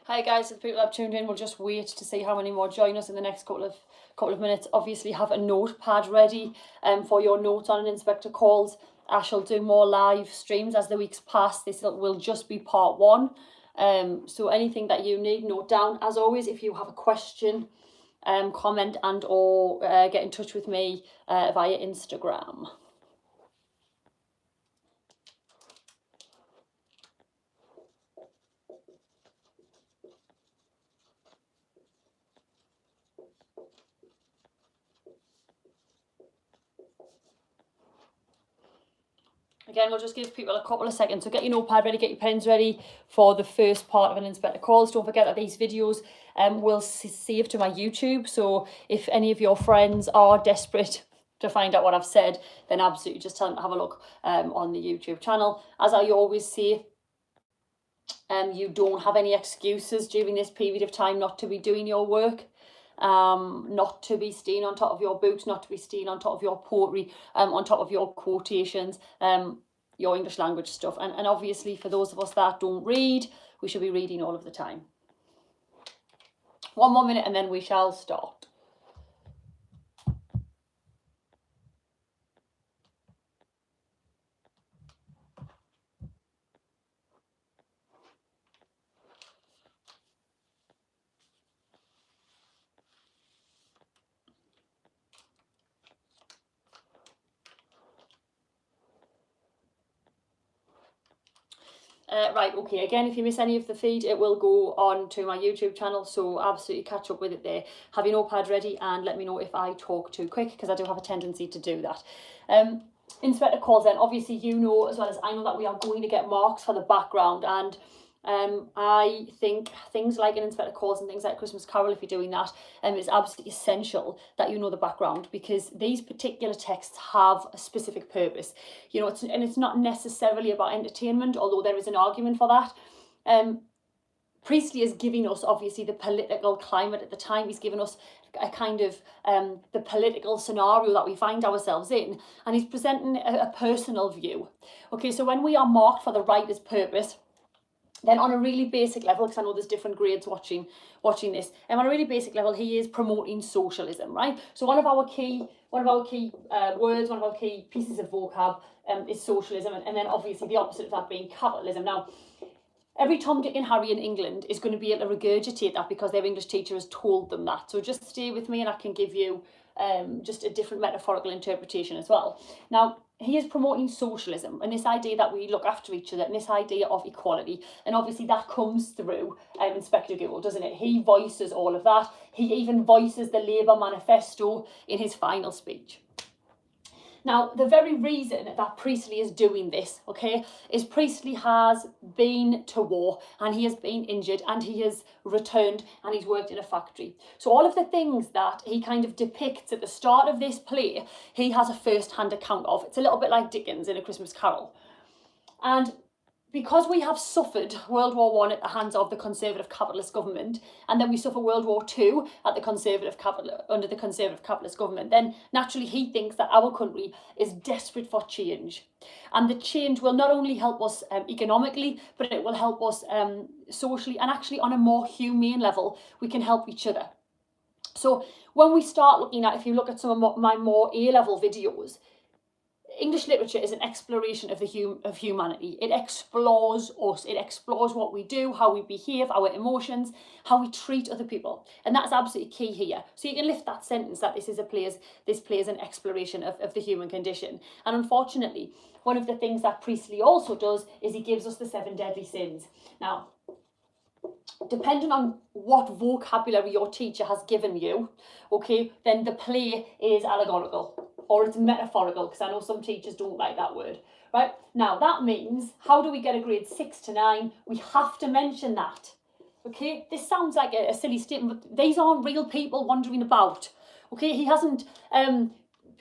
Hi guys, the people that have tuned in, we'll just wait to see how many more join us in the next couple of minutes. Obviously have a notepad ready for your notes on and inspector calls. I shall do more live streams as the weeks pass. This will just be part one. So anything that you need, note down. As always, if you have a question, comment and or get in touch with me via Instagram. Again, we'll just give people a couple of seconds. So get your notepad ready, get your pens ready for the first part of an inspector calls. Don't forget that these videos will save to my YouTube. So if any of your friends are desperate to find out what I've said, then absolutely just tell them to have a look on the YouTube channel. As I always say, you don't have any excuses during this period of time not to be doing your work. Not to be staying on top of your books, not to be staying on top of your poetry, on top of your quotations, your English language stuff. And obviously for those of us that don't read, we should be reading all of the time. One more minute and then we shall start. Right, okay, again, if you miss any of the feed, it will go on to my YouTube channel, so absolutely catch up with it there. Have your notepad ready and let me know if I talk too quick, because I do have a tendency to do that. Inspector calls then, obviously you know as well as I know that we are going to get marks for the background, and I think things like an inspector calls and things like Christmas Carol, if you're doing that, it's absolutely essential that you know the background, because these particular texts have a specific purpose. You know, it's not necessarily about entertainment, although there is an argument for that. Priestley is giving us obviously the political climate at the time. He's given us a kind of the political scenario that we find ourselves in, and he's presenting a personal view. Okay, so when we are marked for the writer's purpose, then on a really basic level, because I know there's different grades watching this, and on a really basic level, he is promoting socialism, right? So one of our key words, one of our key pieces of vocab is socialism, and then obviously the opposite of that being capitalism. Now, every Tom, Dick and Harry in England is going to be able to regurgitate that because their English teacher has told them that. So just stay with me and I can give you just a different metaphorical interpretation as well. Now, he is promoting socialism and this idea that we look after each other and this idea of equality. And obviously that comes through Inspector Gerald, doesn't it? He voices all of that. He even voices the Labour manifesto in his final speech. Now, the very reason that Priestley is doing this, okay, is Priestley has been to war and he has been injured and he has returned and he's worked in a factory. So all of the things that he kind of depicts at the start of this play, he has a first-hand account of. It's a little bit like Dickens in A Christmas Carol. And because we have suffered World War I at the hands of the Conservative capitalist government, and then we suffer World War II at the under the Conservative capitalist government, then naturally he thinks that our country is desperate for change. And the change will not only help us economically, but it will help us socially, and actually on a more humane level, we can help each other. So when we start looking at, if you look at some of my more A-level videos, English literature is an exploration of humanity. It explores us. It explores what we do, how we behave, our emotions, how we treat other people. And that's absolutely key here. So you can lift that sentence that this play is an exploration of the human condition. And unfortunately, one of the things that Priestley also does is he gives us the 7 deadly sins. Now, depending on what vocabulary your teacher has given you, okay, then the play is allegorical or it's metaphorical, because I know some teachers don't like that word, right? Now, that means, how do we get a grade 6 to 9? We have to mention that, okay? This sounds like a silly statement, but these aren't real people wandering about, okay? He hasn't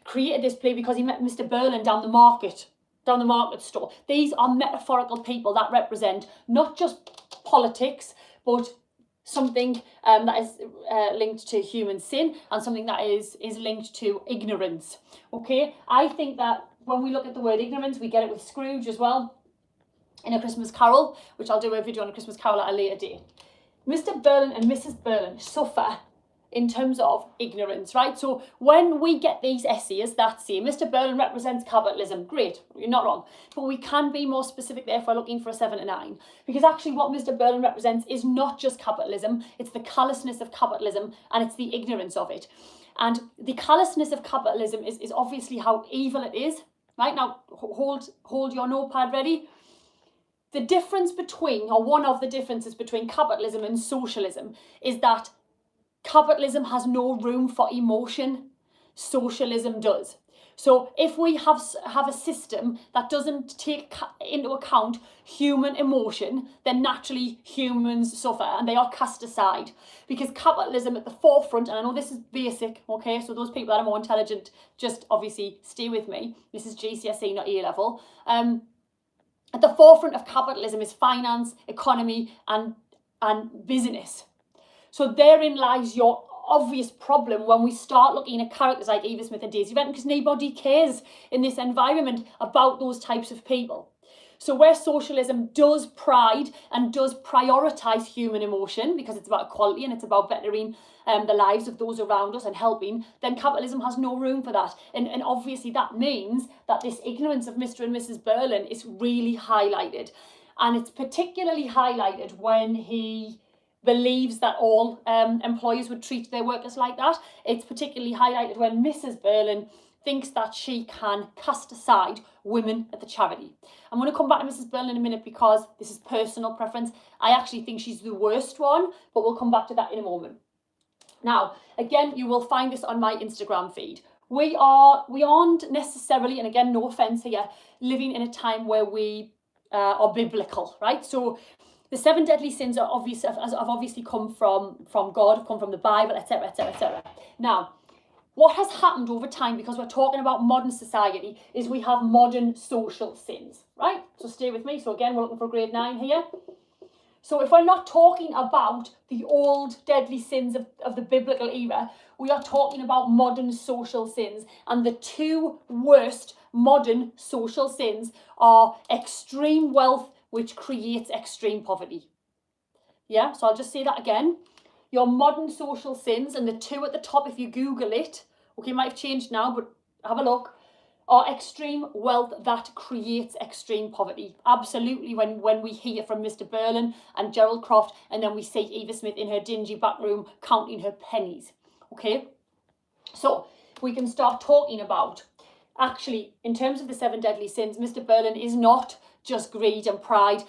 created this play because he met Mr. Berle down the market store. These are metaphorical people that represent not just politics, but something that is linked to human sin and something that is linked to ignorance. Okay, I think that when we look at the word ignorance, we get it with Scrooge as well in A Christmas Carol, which I'll do a video on A Christmas Carol at a later date. Mr. Berle and Mrs. Berle suffer in terms of ignorance, right? So when we get these essays that say Mr. Berle represents capitalism, great, you're not wrong. But we can be more specific there if we're looking for a 7 to 9. Because actually what Mr. Berle represents is not just capitalism, it's the callousness of capitalism and it's the ignorance of it. And the callousness of capitalism is obviously how evil it is. Right, now hold your notepad ready. The difference between, or one of the differences between capitalism and socialism is that capitalism has no room for emotion, socialism does. So if we have a system that doesn't take into account human emotion, then naturally humans suffer and they are cast aside. Because capitalism at the forefront, and I know this is basic, okay, so those people that are more intelligent, just obviously stay with me. This is GCSE, not A level. At the forefront of capitalism is finance, economy, and business. So therein lies your obvious problem when we start looking at characters like Eva Smith and Daisy Benton, because nobody cares in this environment about those types of people. So where socialism does pride and does prioritise human emotion, because it's about equality and it's about bettering the lives of those around us and helping, then capitalism has no room for that. And obviously that means that this ignorance of Mr. and Mrs. Berle is really highlighted. And it's particularly highlighted when he believes that all employers would treat their workers like that. It's particularly highlighted when Mrs. Berle thinks that she can cast aside women at the charity. I'm going to come back to Mrs. Berle in a minute because this is personal preference. I actually think she's the worst one, but we'll come back to that in a moment. Now, again, you will find this on my Instagram feed. We aren't necessarily, and again, no offence here, living in a time where we are biblical, right? So the 7 deadly sins have obviously come from God, have come from the Bible, etc., etc., etc. Now, what has happened over time, because we're talking about modern society, is we have modern social sins, right? So stay with me. So again, we're looking for grade 9 here. So if we're not talking about the old deadly sins of the biblical era, we are talking about modern social sins. And the two worst modern social sins are extreme wealth, which creates extreme poverty. Yeah, so I'll just say that again. Your modern social sins, and the two at the top, if you Google it, okay, it might have changed now, but have a look, are extreme wealth that creates extreme poverty. Absolutely, when we hear from Mr. Berle and Gerald Croft, and then we see Eva Smith in her dingy back room counting her pennies, okay? So we can start talking about, actually, in terms of the 7 deadly sins, Mr. Berle is not just greed and pride.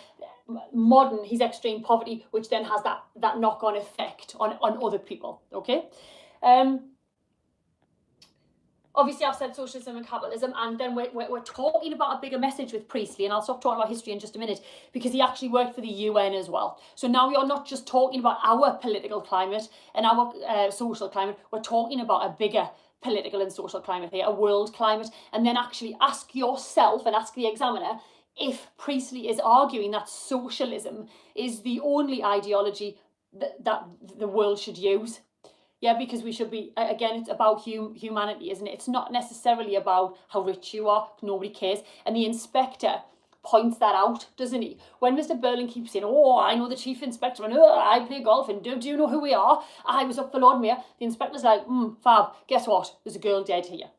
Modern, he's extreme poverty, which then has that knock-on effect on other people, okay? Obviously, I've said socialism and capitalism, and then we're talking about a bigger message with Priestley, and I'll stop talking about history in just a minute, because he actually worked for the UN as well. So now we are not just talking about our political climate and our social climate, we're talking about a bigger political and social climate here, a world climate, and then actually ask yourself and ask the examiner if Priestley is arguing that socialism is the only ideology that the world should use. Yeah, because we should be, again, it's about humanity, isn't it? It's not necessarily about how rich you are. Nobody cares. And the inspector points that out, doesn't he? When Mr. Berle keeps saying, oh, I know the chief inspector, and oh, I play golf, and do you know who we are? I was up for Lord Mayor. The inspector's like, fab, guess what? There's a girl dead here.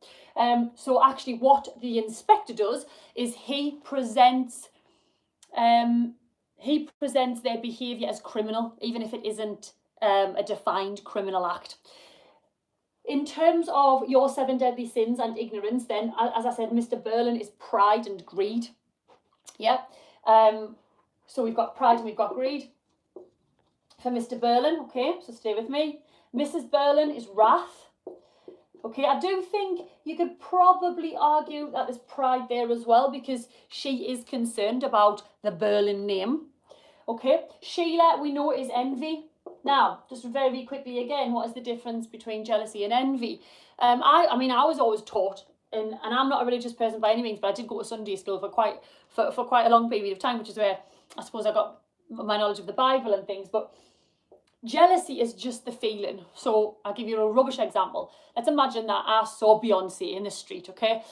So actually what the inspector does is he presents their behaviour as criminal, even if it isn't a defined criminal act. In terms of your 7 deadly sins and ignorance, then, as I said, Mr. Berle is pride and greed. Yeah. So we've got pride and we've got greed for Mr. Berle. Okay, so stay with me. Mrs. Berle is wrath. Okay, I do think you could probably argue that there's pride there as well, because she is concerned about the Berle name. Okay, Sheila, we know, is envy. Now, just very quickly again, what is the difference between jealousy and envy? I mean, I was always taught, and I'm not a religious person by any means, but I did go to Sunday school for quite a long period of time, which is where I suppose I got my knowledge of the Bible and things. But jealousy is just the feeling. So I'll give you a rubbish example. Let's imagine that I saw Beyonce in the street, okay?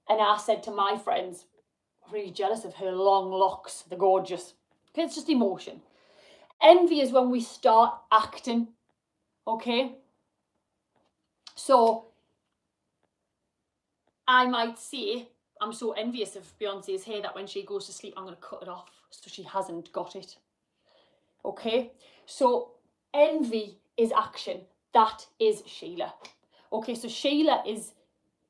And I said to my friends, I'm really jealous of her long locks, they're gorgeous. Okay, it's just emotion. Envy is when we start acting, okay? So I might say, I'm so envious of Beyonce's hair that when she goes to sleep, I'm going to cut it off so she hasn't got it. Okay, so envy is action. That is Sheila. Okay, so Sheila is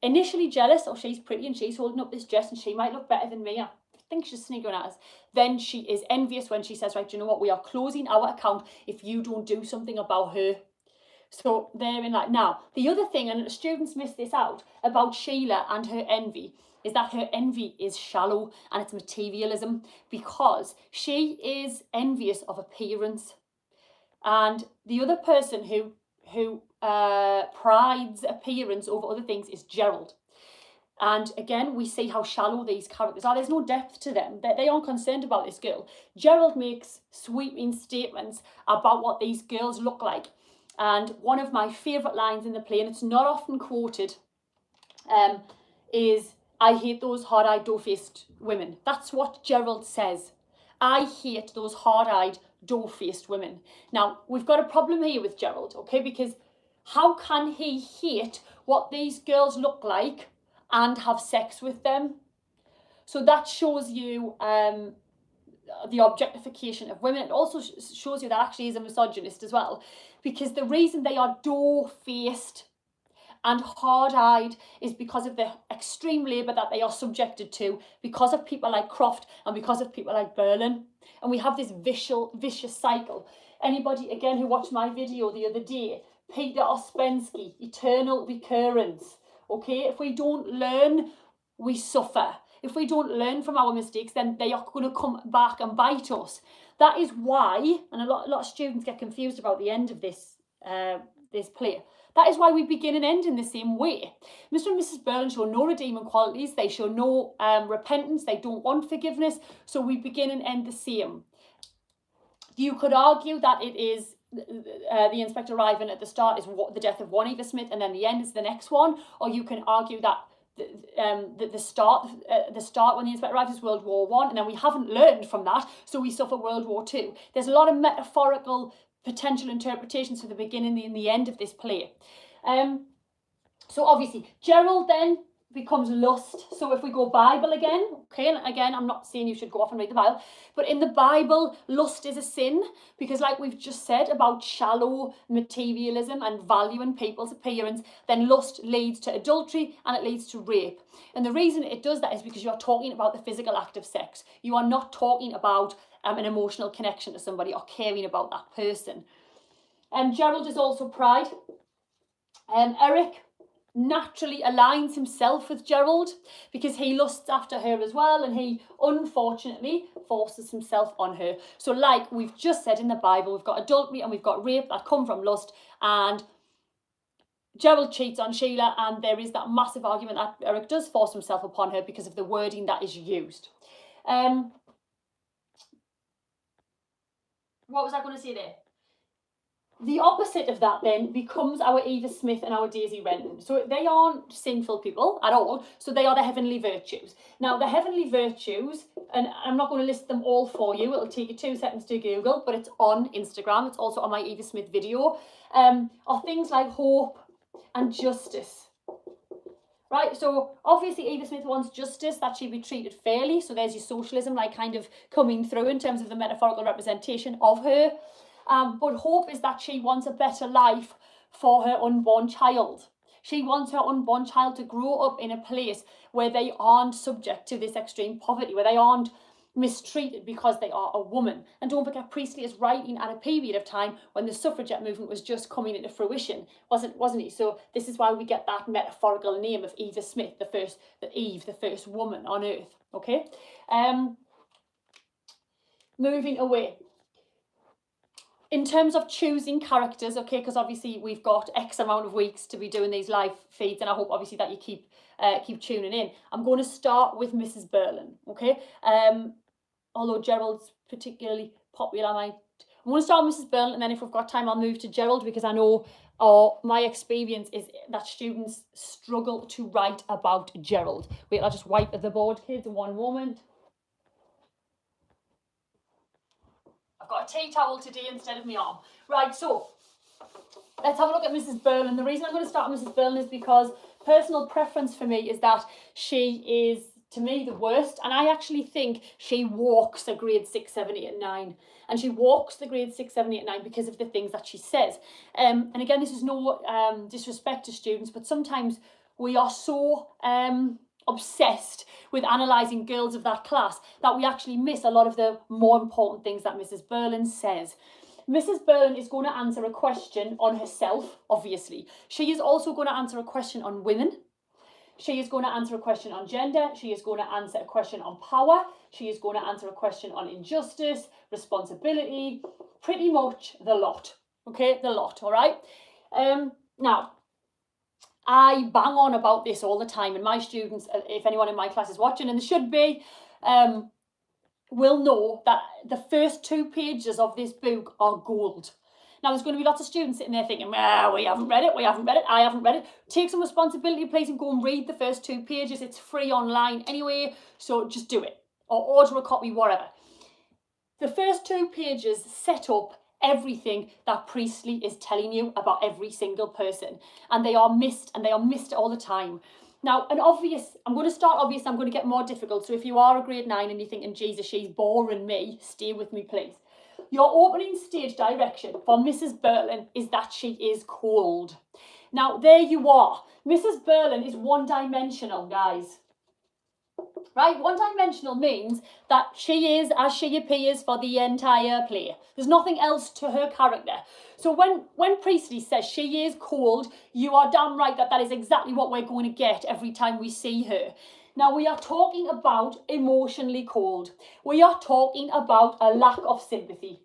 initially jealous, oh, she's pretty and she's holding up this dress and she might look better than me. I think she's sneaking at us. Then she is envious when she says, right, you know what, we are closing our account if you don't do something about her. So therein, like, now the other thing, and students miss this out about Sheila and her envy, is that her envy is shallow and it's materialism, because she is envious of appearance, and the other person who prides appearance over other things is Gerald. And again, we see how shallow these characters are. There's no depth to them. They aren't concerned about this girl. Gerald makes sweeping statements about what these girls look like. And one of my favourite lines in the play, and it's not often quoted, is, I hate those hard-eyed, doe-faced women. That's what Gerald says. I hate those hard-eyed, doe-faced women. Now, we've got a problem here with Gerald, okay? Because how can he hate what these girls look like and have sex with them? So that shows you the objectification of women. It also shows you that actually he's a misogynist as well, because the reason they are doe-faced and hard-eyed is because of the extreme labour that they are subjected to, because of people like Croft and because of people like Berle. And we have this vicious cycle. Anybody, again, who watched my video the other day, Peter Ospensky, eternal recurrence. Okay, if we don't learn, we suffer. If we don't learn from our mistakes, then they are going to come back and bite us. That is why, and a lot of students get confused about the end of this play. That is why we begin and end in the same way. Mr. and Mrs. Byrne show no redeeming qualities. They show no repentance. They don't want forgiveness. So we begin and end the same. You could argue that it is the inspector arriving at the start is the death of one Eva Smith, and then the end is the next one. Or you can argue that the start when the inspector arrives is World War I, and then we haven't learned from that, so we suffer World War II. There's a lot of metaphorical potential interpretations for the beginning and the end of this play. So obviously Gerald then becomes lust. So if we go Bible again, okay, and again, I'm not saying you should go off and read the Bible, but in the Bible, lust is a sin, because like we've just said about shallow materialism and valuing people's appearance, then lust leads to adultery and it leads to rape. And the reason it does that is because you're talking about the physical act of sex. You are not talking about an emotional connection to somebody or caring about that person. Gerald is also pride. Eric naturally aligns himself with Gerald because he lusts after her as well, and he unfortunately forces himself on her. So like we've just said in the Bible, we've got adultery and we've got rape that come from lust, and Gerald cheats on Sheila, and there is that massive argument that Eric does force himself upon her because of the wording that is used. What was I going to say there? The opposite of that then becomes our Eva Smith and our Daisy Renton. So they aren't sinful people at all. So they are the heavenly virtues. Now the heavenly virtues, and I'm not going to list them all for you. It'll take you 2 seconds to Google, but it's on Instagram. It's also on my Eva Smith video. Are things like hope and justice. Right, so obviously Eva Smith wants justice, that she be treated fairly. So there's your socialism like kind of coming through in terms of the metaphorical representation of her. But hope is that she wants a better life for her unborn child. She wants her unborn child to grow up in a place where they aren't subject to this extreme poverty, where they aren't mistreated because they are a woman. And don't forget, Priestley is writing at a period of time when the suffragette movement was just coming into fruition, wasn't he? So this is why we get that metaphorical name of Eva Smith, Eve, the first woman on earth. Okay. Moving away. In terms of choosing characters, okay, because obviously we've got X amount of weeks to be doing these live feeds, and I hope obviously that you keep tuning in. I'm going to start with Mrs. Berle, okay? Although Gerald's particularly popular, I'm going to start with Mrs. Berle, and then if we've got time, I'll move to Gerald, because I know my experience is that students struggle to write about Gerald. Wait, I'll just wipe the board, kids, in one moment. I've got got a tea towel today instead of my arm. Right, so let's have a look at Mrs. Berle. And the reason I'm going to start with Mrs. Berle is because personal preference for me is that she is, to me, the worst. And I actually think she walks a grade 6, 7, 8 and 9. And she walks the grade 6, 7, 8 and 9 because of the things that she says. And again, this is no disrespect to students, but sometimes we are so obsessed with analysing girls of that class that we actually miss a lot of the more important things that Mrs. Berlin says. Mrs. Byrne is going to answer a question on herself, obviously. She is also going to answer a question on women. She is going to answer a question on gender. She is going to answer a question on power. She is going to answer a question on injustice, responsibility, pretty much the lot. Okay, the lot, all right? Now, I bang on about this all the time, and my students, if anyone in my class is watching, and they should be, will know that the first 2 pages of this book are gold. Now, there's going to be lots of students sitting there thinking, we haven't read it, I haven't read it. Take some responsibility, please, and go and read the first 2 pages. It's free online anyway, so just do it. Or order a copy, whatever. The first 2 pages set up everything that Priestley is telling you about every single person. And they are missed, and they are missed all the time. Now, I'm going to start obvious, I'm going to get more difficult. So if you are a grade 9 and you're thinking, Jesus, she's boring me, stay with me, please. Your opening stage direction for Mrs. Berlin is that she is cold. Now, there you are. Mrs. Berlin is one-dimensional, guys. Right? One-dimensional means that she is as she appears for the entire play. There's nothing else to her character. So when Priestley says she is cold, you are damn right that is exactly what we're going to get every time we see her. Now, we are talking about emotionally cold. We are talking about a lack of sympathy.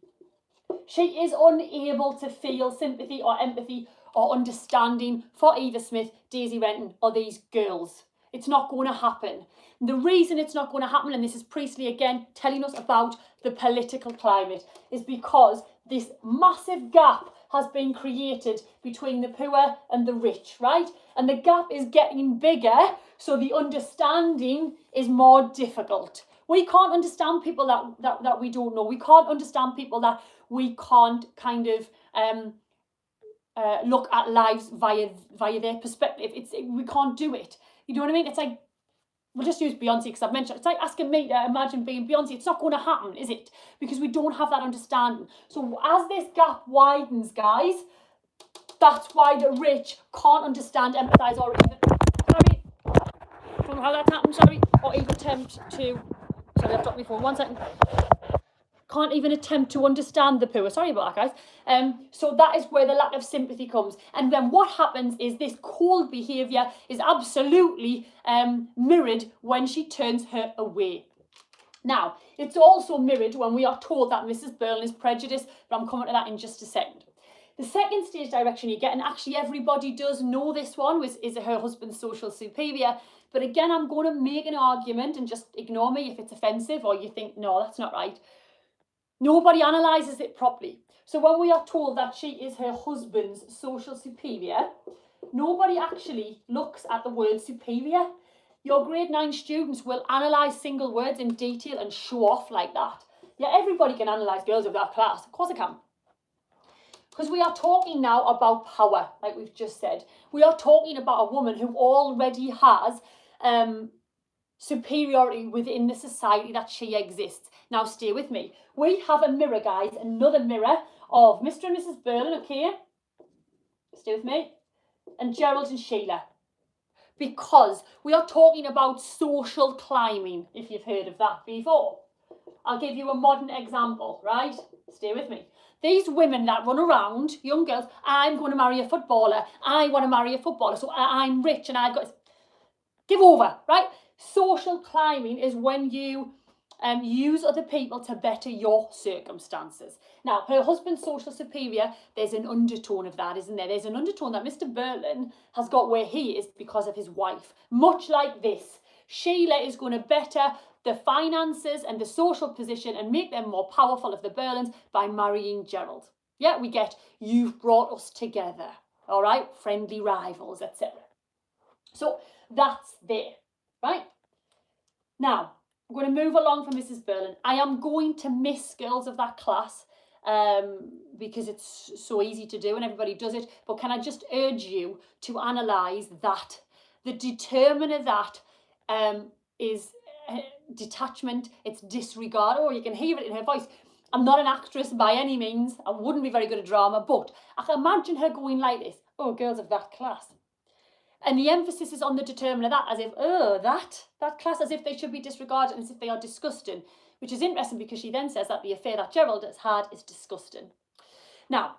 She is unable to feel sympathy or empathy or understanding for Eva Smith, Daisy Renton, or these girls. It's not going to happen. The reason it's not going to happen, and this is Priestley again telling us about the political climate, is because this massive gap has been created between the poor and the rich, right? And the gap is getting bigger, so the understanding is more difficult. We can't understand people that we don't know. We can't understand people that we can't kind of look at lives via their perspective. We can't do it. You know what I mean? It's like, we'll just use Beyonce because I've mentioned it. It's like asking me to imagine being Beyonce. It's not going to happen, is it? Because we don't have that understanding. So as this gap widens, guys, that's why the rich can't understand, empathise, or even, sorry, don't know how that happened, sorry, or even attempt to, sorry, I've dropped my phone, 1 second. Can't even attempt to understand the poor. Sorry about that, guys. So that is where the lack of sympathy comes. And then what happens is this cold behaviour is absolutely mirrored when she turns her away. Now, it's also mirrored when we are told that Mrs. Berle is prejudiced, but I'm coming to that in just a second. The second stage direction you get, and actually everybody does know this one, is her husband's social superior. But again, I'm going to make an argument, and just ignore me if it's offensive or you think, no, that's not right. Nobody analyses it properly. So when we are told that she is her husband's social superior, nobody actually looks at the word superior. Your grade 9 students will analyse single words in detail and show off like that. Yeah, everybody can analyse girls of that class. Of course I can. Because we are talking now about power, like we've just said. We are talking about a woman who already has superiority within the society that she exists. Now stay with me. We have a mirror, guys, another mirror of Mr. and Mrs. Byrne, okay? Stay with me. And Gerald and Sheila. Because we are talking about social climbing, if you've heard of that before. I'll give you a modern example, right? Stay with me. These women that run around, young girls, I'm going to marry a footballer. I want to marry a footballer, so I'm rich and I've got... Give over, right? Social climbing is when you use other people to better your circumstances. Now, her husband's social superior, there's an undertone of that, isn't there? There's an undertone that Mr. Berlin has got where he is because of his wife. Much like this, Sheila is going to better the finances and the social position and make them more powerful of the Berlins by marrying Gerald. Yeah, we get, you've brought us together, all right? Friendly rivals, etc. So that's there, right? Now, I'm going to move along from Mrs. Berlin. I am going to miss girls of that class because it's so easy to do and everybody does it. But can I just urge you to analyse that? The determiner of that is detachment, it's disregard. Oh, you can hear it in her voice. I'm not an actress by any means. I wouldn't be very good at drama, but I can imagine her going like this. Oh, girls of that class. And the emphasis is on the determiner of that, as if, oh, that class, as if they should be disregarded and as if they are disgusting, which is interesting because she then says that the affair that Gerald has had is disgusting. Now,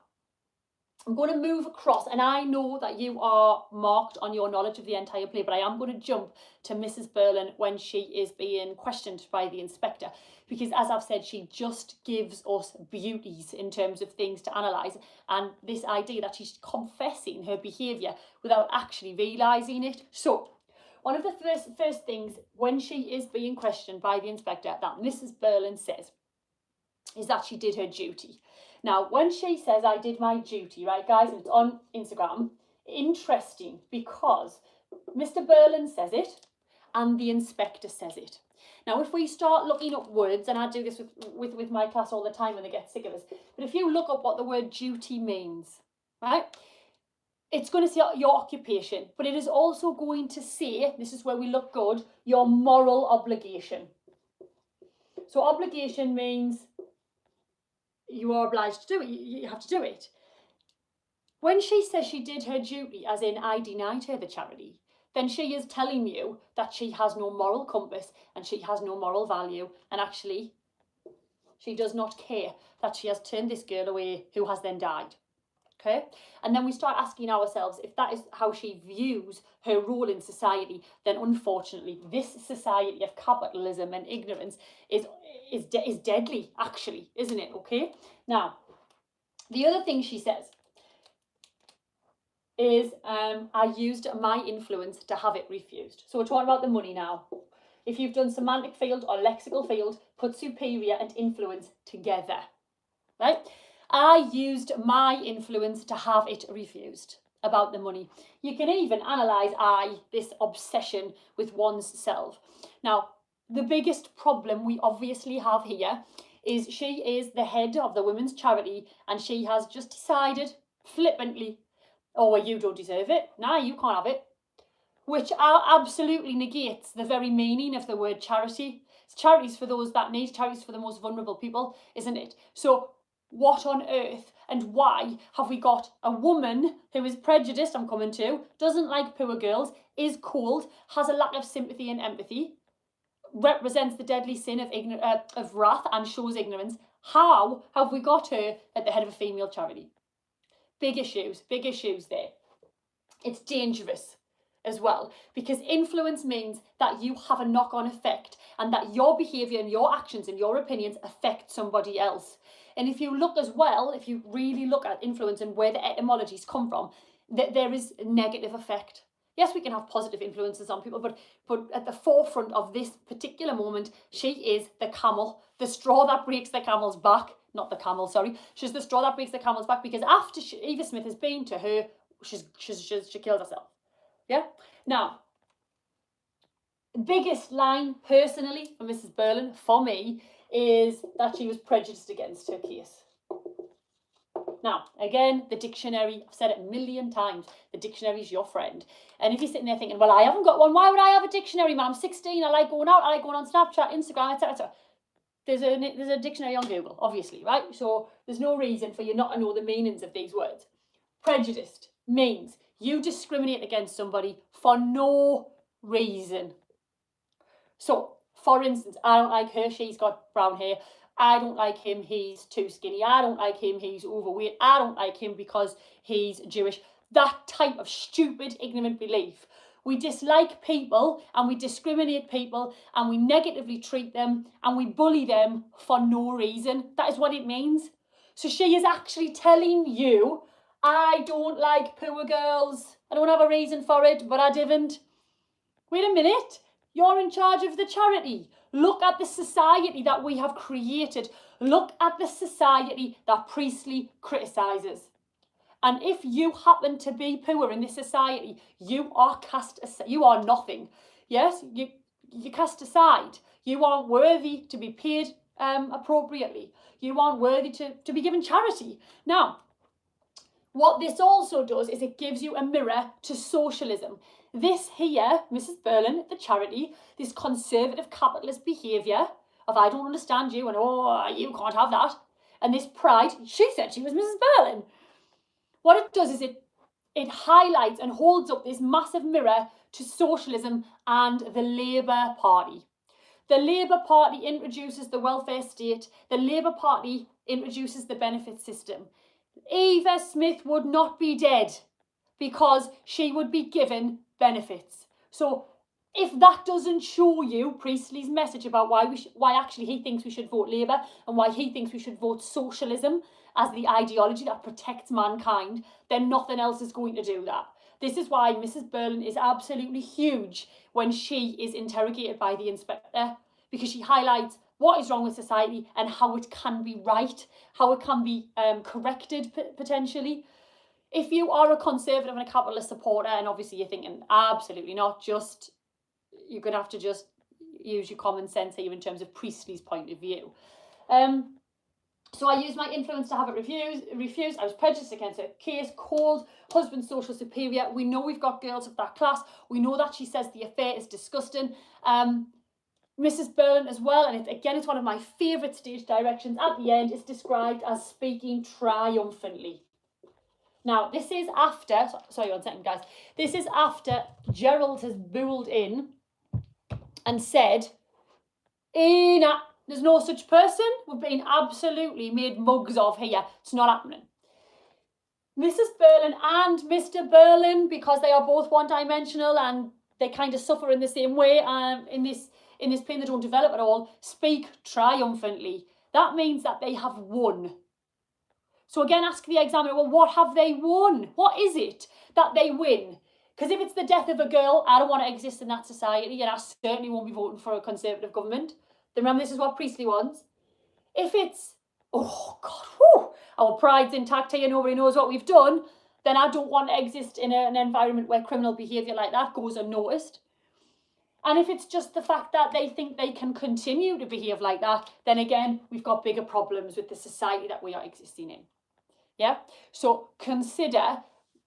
I'm going to move across, and I know that you are marked on your knowledge of the entire play, but I am going to jump to Mrs. Byrne when she is being questioned by the inspector, because as I've said, she just gives us beauties in terms of things to analyse, and this idea that she's confessing her behaviour without actually realising it. So, one of the first things when she is being questioned by the inspector that Mrs. Byrne says is that she did her duty. Now, when she says, I did my duty, right, guys, and it's on Instagram, interesting because Mr. Berle says it and the inspector says it. Now, if we start looking up words, and I do this with my class all the time when they get sick of us, but if you look up what the word duty means, right, it's going to say your occupation, but it is also going to say, this is where we look good, your moral obligation. So obligation means you are obliged to do it, you have to do it. When she says she did her duty, as in I denied her the charity, then she is telling you that she has no moral compass and she has no moral value, and actually she does not care that she has turned this girl away who has then died. Okay, and then we start asking ourselves, if that is how she views her role in society, then unfortunately this society of capitalism and ignorance is deadly, actually, isn't it? Okay, now the other thing she says is I used my influence to have it refused. So we're talking about the money now. If you've done semantic field or lexical field, put superior and influence together, right? I used my influence to have it refused about the money. You can even analyse this obsession with one's self. Now, the biggest problem we obviously have here is she is the head of the women's charity and she has just decided flippantly, oh, well, you don't deserve it. Nah, you can't have it. Which absolutely negates the very meaning of the word charity. Charities for those that need, charities for the most vulnerable people, isn't it? So what on earth and why have we got a woman who is prejudiced, I'm coming to, doesn't like poor girls, is cold, has a lack of sympathy and empathy, represents the deadly sin of wrath and shows ignorance? How have we got her at the head of a female charity? Big issues there. It's dangerous as well, because influence means that you have a knock-on effect and that your behaviour and your actions and your opinions affect somebody else. And if you look as well, if you really look at influence and where the etymologies come from, there is a negative effect. Yes, we can have positive influences on people, but at the forefront of this particular moment, she is the camel, the straw that breaks the camel's back. Not the camel, sorry. She's the straw that breaks the camel's back, because after Eva Smith has been to her, she killed herself. Yeah? Now, the biggest line, personally, from Mrs. Byrne, for me, is that she was prejudiced against her case. Now, again, the dictionary, I've said it a million times, the dictionary is your friend. And if you're sitting there thinking, well, I haven't got one, why would I have a dictionary, man? I'm 16, I like going out, I like going on Snapchat, Instagram, etc. There's a dictionary on Google, obviously, right? So there's no reason for you not to know the meanings of these words. Prejudiced means you discriminate against somebody for no reason. So, for instance, I don't like her, she's got brown hair. I don't like him, he's too skinny. I don't like him, he's overweight. I don't like him because he's Jewish. That type of stupid, ignorant belief. We dislike people and we discriminate people and we negatively treat them and we bully them for no reason. That is what it means. So she is actually telling you, I don't like poor girls. I don't have a reason for it, but I didn't. Wait a minute. You're in charge of the charity. Look at the society that we have created. Look at the society that Priestley criticises. And if you happen to be poor in this society, you are cast aside. You are nothing. Yes, you're cast aside. You aren't worthy to be paid appropriately. You aren't worthy to be given charity. Now, what this also does is it gives you a mirror to socialism. This here, Mrs. Berle, the charity, this conservative capitalist behaviour of I don't understand you and oh, you can't have that. And this pride, she said she was Mrs. Berle. What it does is it highlights and holds up this massive mirror to socialism and the Labour Party. The Labour Party introduces the welfare state. The Labour Party introduces the benefit system. Eva Smith would not be dead because she would be given benefits. So if that doesn't show you Priestley's message about why actually he thinks we should vote Labour and why he thinks we should vote socialism as the ideology that protects mankind, then nothing else is going to do that. This is why Mrs. Berle is absolutely huge when she is interrogated by the inspector, because she highlights what is wrong with society and how it can be right, how it can be corrected potentially. If you are a conservative and a capitalist supporter, and obviously you're thinking, absolutely not, you're going to have to just use your common sense here in terms of Priestley's point of view. So I used my influence to have it refused. I was prejudiced against her case, called husband social superior. We know we've got girls of that class. We know that she says the affair is disgusting. Mrs. Byrne as well, and it's one of my favourite stage directions. At the end, it's described as speaking triumphantly. Now, this is after, sorry, 1 second, guys. This is after Gerald has bulled in and said, there's no such person. We've been absolutely made mugs of here. It's not happening. Mrs. Berle and Mr. Berle, because they are both one-dimensional and they kind of suffer in the same way, in this plane they don't develop at all, speak triumphantly. That means that they have won. So again, ask the examiner, well, what have they won? What is it that they win? Because if it's the death of a girl, I don't want to exist in that society, and I certainly won't be voting for a Conservative government. Then remember, this is what Priestley wants. If it's, oh God, whew, our pride's intact here, nobody knows what we've done, then I don't want to exist in an environment where criminal behaviour like that goes unnoticed. And if it's just the fact that they think they can continue to behave like that, then again, we've got bigger problems with the society that we are existing in. Yeah? So consider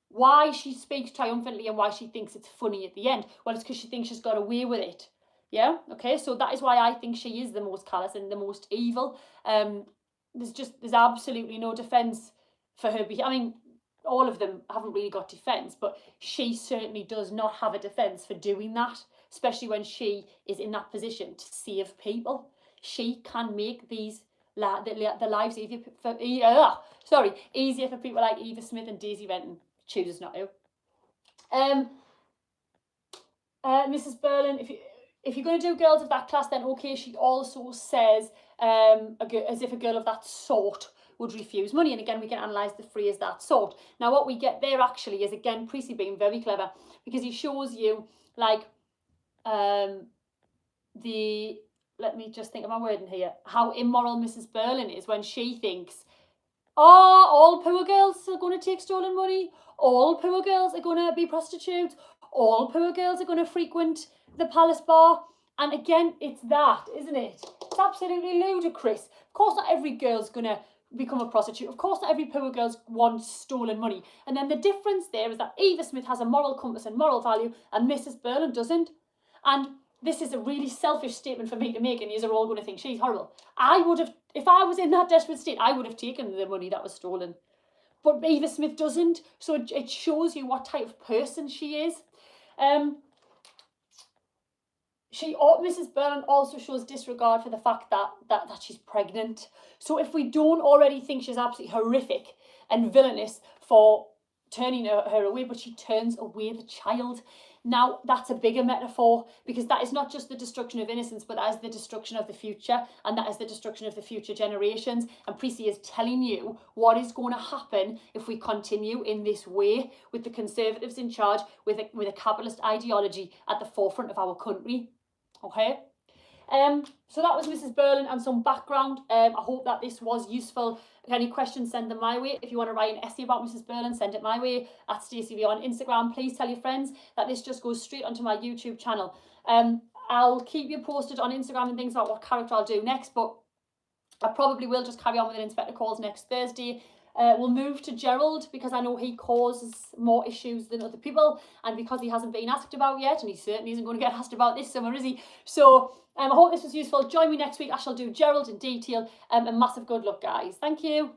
why she speaks triumphantly and why she thinks it's funny at the end. Well, it's because she thinks she's got away with it. Yeah? Okay, so that is why I think she is the most callous and the most evil. There's absolutely no defence for her behaviour. I mean, all of them haven't really got defence, but she certainly does not have a defence for doing that, especially when she is in that position to save people. She can make the lives easier for people like Eva Smith and Daisy Renton. Chooses not to. Mrs. Berle, if you're going to do girls of that class, then okay, she also says as if a girl of that sort would refuse money. And again, we can analyse the phrase that sort. Now, what we get there actually is, again, Priestley being very clever, because he shows you, like, let me just think of my wording here, how immoral Mrs. Berle is when she thinks, oh, all poor girls are going to take stolen money, all poor girls are going to be prostitutes, all poor girls are going to frequent the palace bar. And again, it's that, isn't it? It's absolutely ludicrous. Of course not every girl's going to become a prostitute. Of course not every poor girl wants stolen money. And then the difference there is that Eva Smith has a moral compass and moral value and Mrs. Berle doesn't. And this is a really selfish statement for me to make, and you are all going to think she's horrible. I would have, if I was in that desperate state, I would have taken the money that was stolen. But Eva Smith doesn't, so it shows you what type of person she is. Mrs. Byrne also shows disregard for the fact that she's pregnant. So if we don't already think she's absolutely horrific and villainous for turning her away, but she turns away the child. Now, that's a bigger metaphor, because that is not just the destruction of innocence, but that is the destruction of the future, and that is the destruction of the future generations. And Priestley is telling you what is going to happen if we continue in this way, with the Conservatives in charge, with a capitalist ideology at the forefront of our country. Okay? So that was Mrs. Berle and some background. I hope that this was useful. If any questions, send them my way. If you want to write an essay about Mrs. Berle, send it my way at StaceyV on Instagram. Please tell your friends that this just goes straight onto my YouTube channel. I'll keep you posted on Instagram and things about what character I'll do next, but I probably will just carry on with an inspector calls next Thursday. We'll move to Gerald because I know he causes more issues than other people, and because he hasn't been asked about yet, and he certainly isn't going to get asked about this summer, is he? So I hope this was useful. Join me next week. I shall do Gerald in detail. And massive good luck, guys. Thank you.